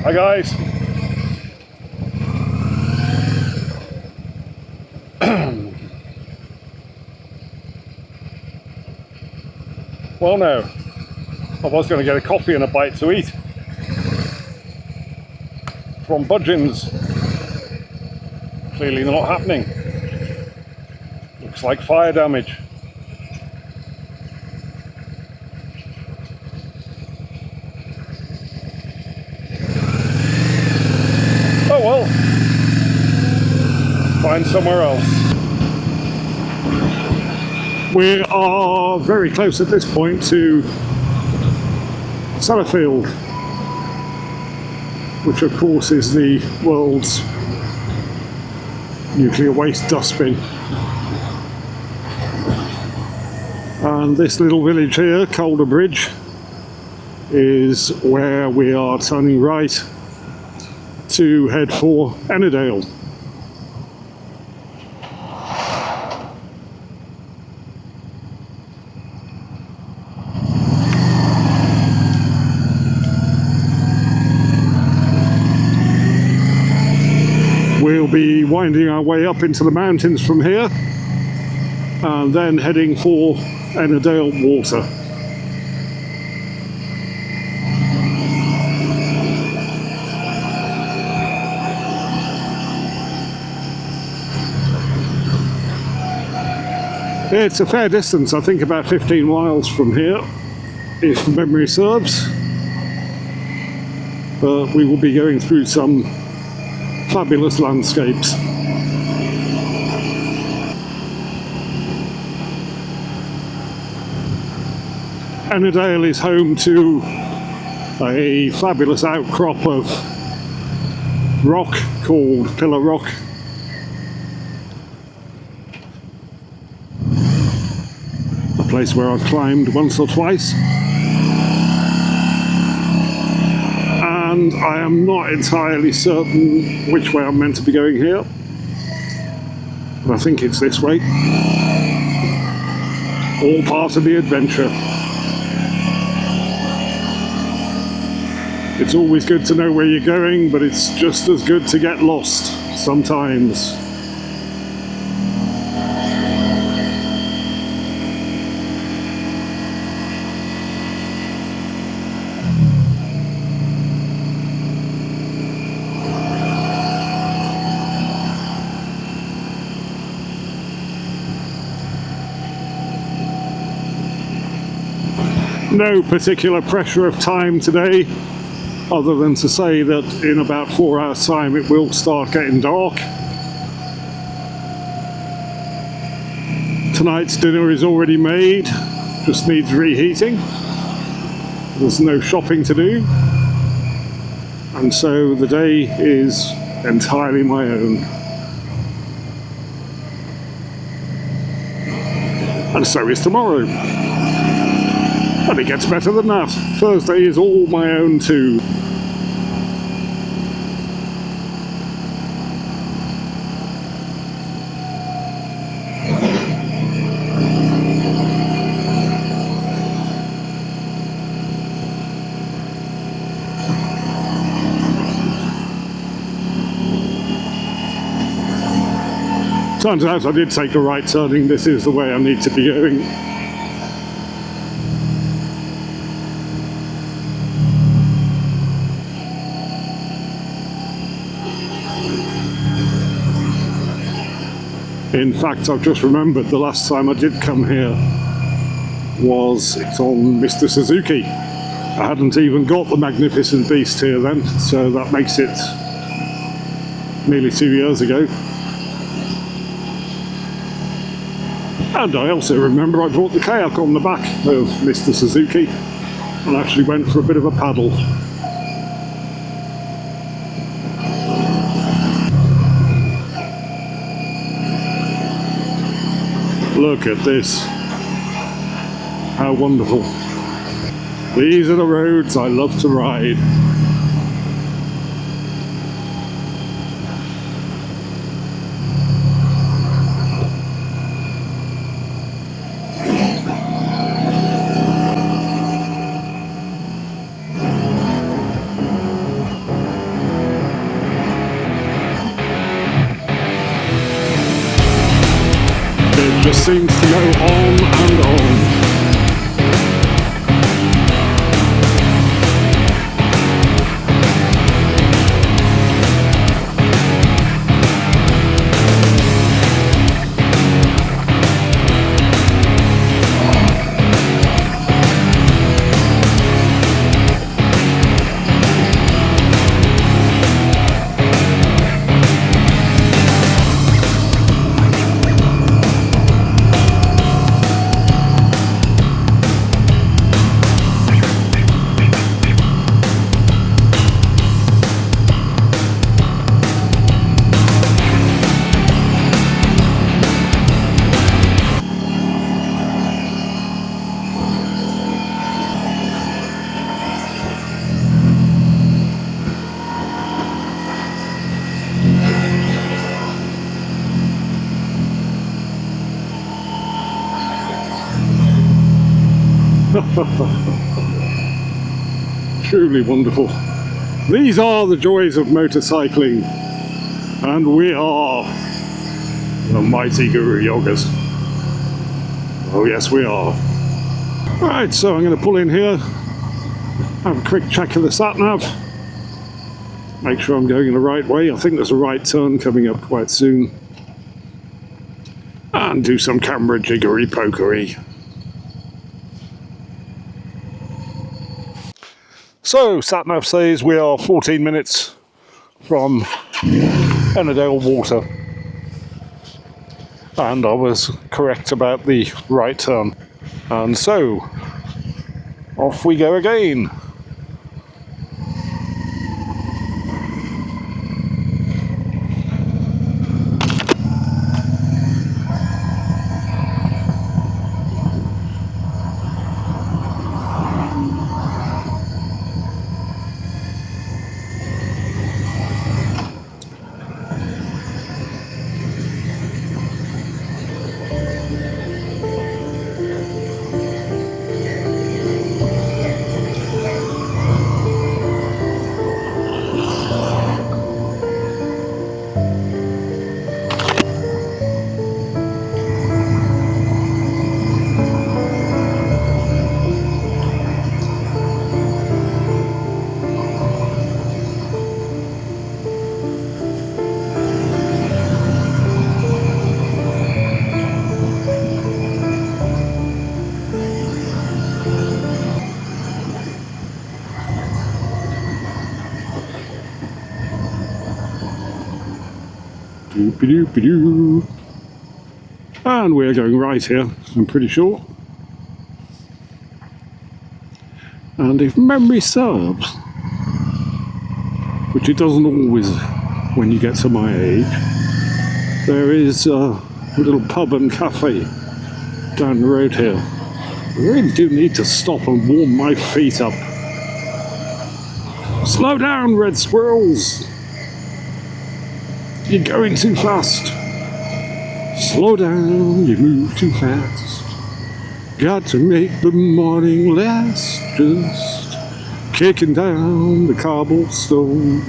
Hi guys. Well no, I was going to get a coffee and a bite to eat from Budgeon's. Clearly not happening. Looks like fire damage. Oh well, find somewhere else. We are very close at this point to Sellafield, which of course is the world's nuclear waste dustbin. And this little village here, Calder Bridge, is where we are turning right to head for Ennerdale. We'll be winding our way up into the mountains from here and then heading for Ennerdale Water. It's a fair distance, I think about 15 miles from here, if memory serves. But we will be going through some fabulous landscapes. Ennerdale is home to a fabulous outcrop of rock called Pillar Rock. A place where I've climbed once or twice. And I am not entirely certain which way I'm meant to be going here, but I think it's this way. All part of the adventure. It's always good to know where you're going, but it's just as good to get lost sometimes. No particular pressure of time today, other than to say that in about 4 hours' time it will start getting dark. Tonight's dinner is already made, just needs reheating. There's no shopping to do, and so the day is entirely my own. And so is tomorrow. And it gets better than that. Thursday is all my own too. Turns out I did take a right turning. This is the way I need to be going. In fact, I've just remembered the last time I did come here was on Mr. Suzuki. I hadn't even got the magnificent beast here then, so that makes it nearly 2 years ago. And I also remember I brought the kayak on the back of Mr. Suzuki and actually went for a bit of a paddle. Look at this. How wonderful. These are the roads I love to ride. just seems to go on and on. Truly wonderful. These are the joys of motorcycling, and we are the mighty Guru Yogas. Oh yes, we are. Right, so I'm going to pull in here, have a quick check of the sat-nav, make sure I'm going in the right way. I think there's a right turn coming up quite soon, and do some camera jiggery-pokery. So, sat-nav says we are 14 minutes from Ennerdale Water, and I was correct about the right turn. And so, off we go again. Doop-a-doop-a-doo. And we're going right here, I'm pretty sure. And if memory serves, which it doesn't always when you get to my age, there is a little pub and cafe down the road here. I really do need to stop and warm my feet up. Slow down, red squirrels! You're going too fast. Slow down, you move too fast. Got to make the morning last. Just kicking down the cobblestones,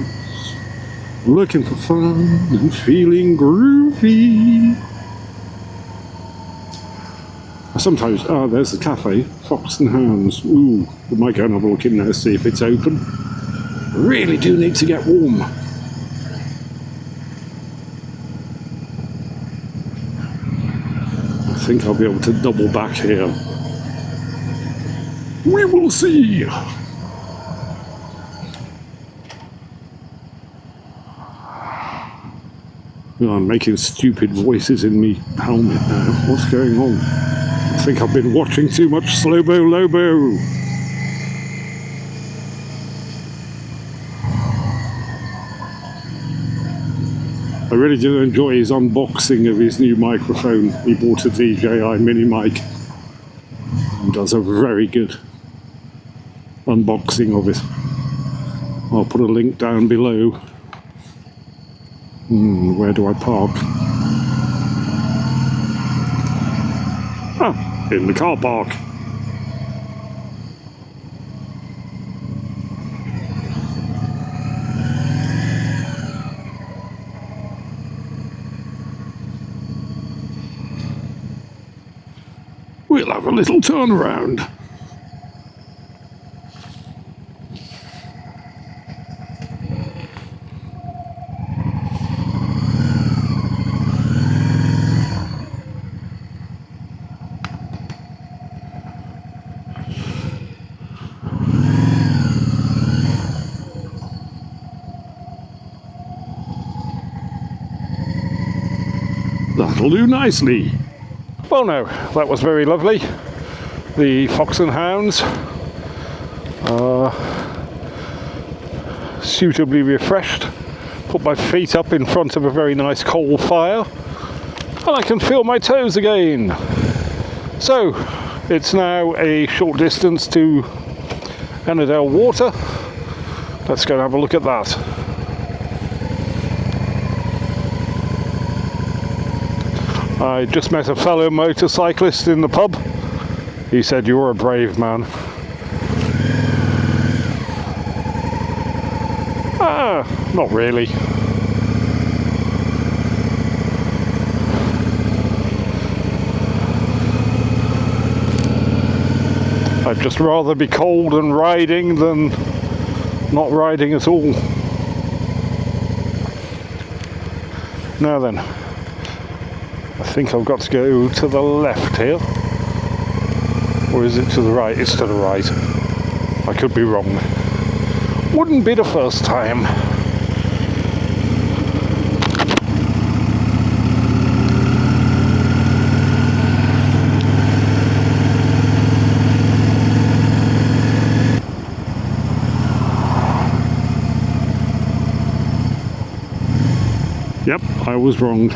looking for fun and feeling groovy. Sometimes, there's the cafe, Fox and Hounds. Ooh, we might go and have a look in there, see if it's open. Really do need to get warm. I think I'll be able to double back here. We will see. I'm making stupid voices in me helmet now. What's going on? I think I've been watching too much SloboLobo. I really do enjoy his unboxing of his new microphone. He bought a DJI mini mic and does a very good unboxing of it. I'll put a link down below. Where do I park? In the car park. we'll have a little turn around. That'll do nicely. Well, no, that was very lovely. The Fox and Hounds are suitably refreshed. Put my feet up in front of a very nice coal fire and I can feel my toes again. So it's now a short distance to Ennerdale Water. Let's go and have a look at that. I just met a fellow motorcyclist in the pub. He said, "You're a brave man." Not really. I'd just rather be cold and riding than not riding at all. Now then, I think I've got to go to the left here. Or is it to the right? It's to the right. I could be wrong. Wouldn't be the first time. Yep, I was wrong.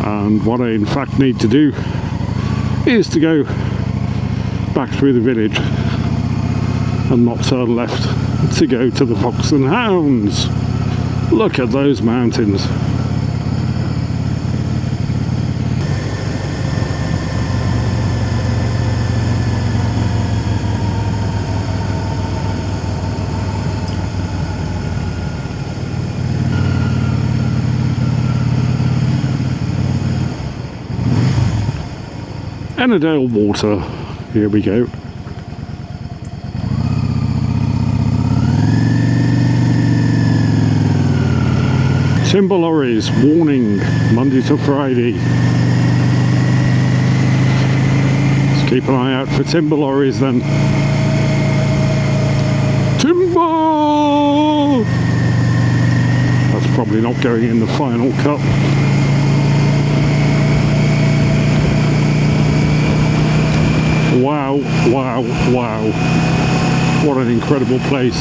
And what I in fact need to do is to go back through the village and not turn left to go to the Fox and Hounds. Look at those mountains. Ennerdale Water, here we go. Timber lorries, warning, Monday to Friday. Let's keep an eye out for timber lorries then. Timber! That's probably not going in the final cut. Wow, wow, wow. What an incredible place.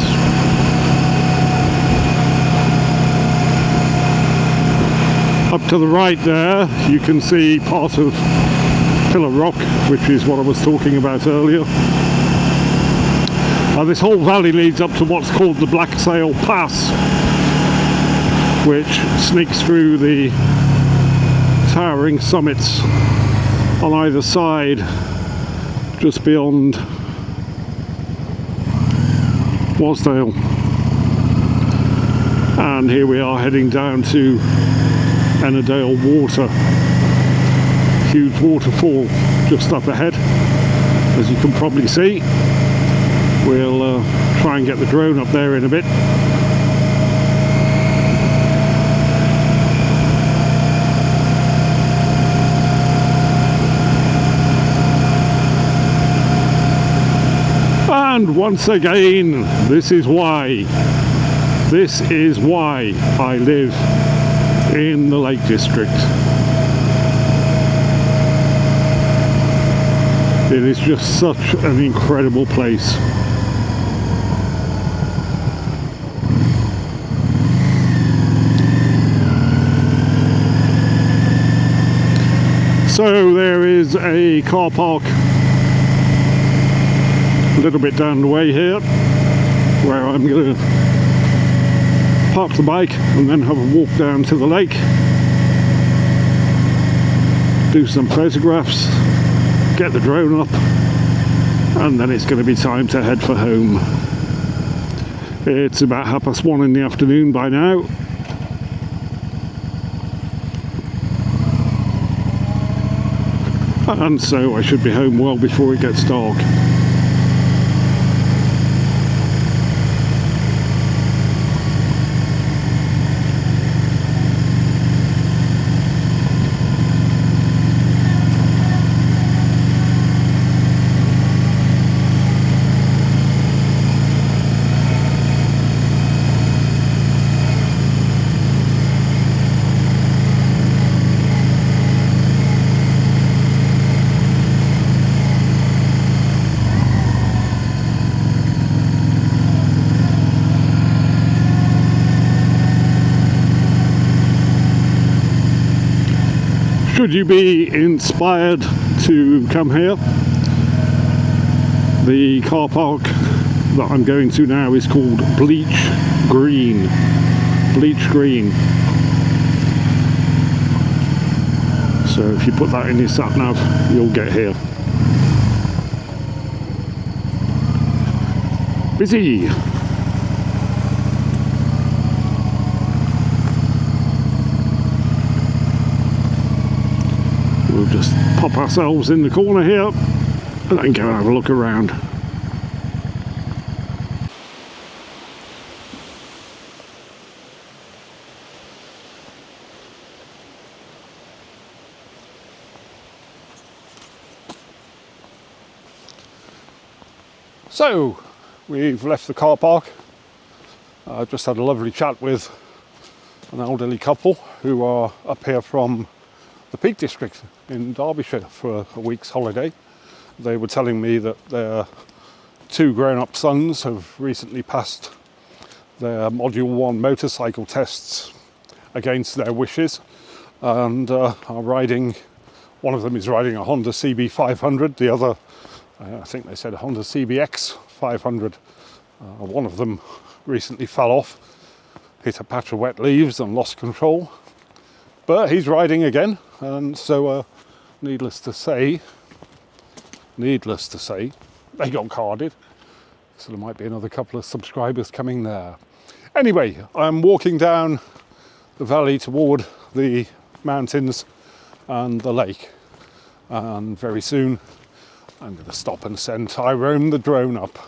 Up to the right there, you can see part of Pillar Rock, which is what I was talking about earlier. This whole valley leads up to what's called the Black Sail Pass, which sneaks through the towering summits on either side, just beyond Wasdale. And here we are heading down to Ennerdale Water. Huge waterfall just up ahead, as you can probably see. We'll try and get the drone up there in a bit. And once again, this is why I live in the Lake District. It is just such an incredible place. So there is a car park a little bit down the way here, where I'm going to park the bike and then have a walk down to the lake, do some photographs, get the drone up and then it's going to be time to head for home. It's about 1:30 in the afternoon by now. And so I should be home well before it gets dark. Should you be inspired to come here, the car park that I'm going to now is called Bleach Green. Bleach Green. So if you put that in your sat nav, you'll get here. Busy. We'll just pop ourselves in the corner here and then go and have a look around. So we've left the car park. I've just had a lovely chat with an elderly couple who are up here from the Peak District in Derbyshire for a week's holiday. They were telling me that their two grown-up sons have recently passed their Module 1 motorcycle tests against their wishes and are riding. One of them is riding a Honda CB500, the other, I think they said a Honda CBX 500. One of them recently fell off, hit a patch of wet leaves and lost control. But he's riding again, and so needless to say, they got carded. So there might be another couple of subscribers coming there. Anyway, I'm walking down the valley toward the mountains and the lake. And very soon I'm going to stop and send Tyrone the drone up.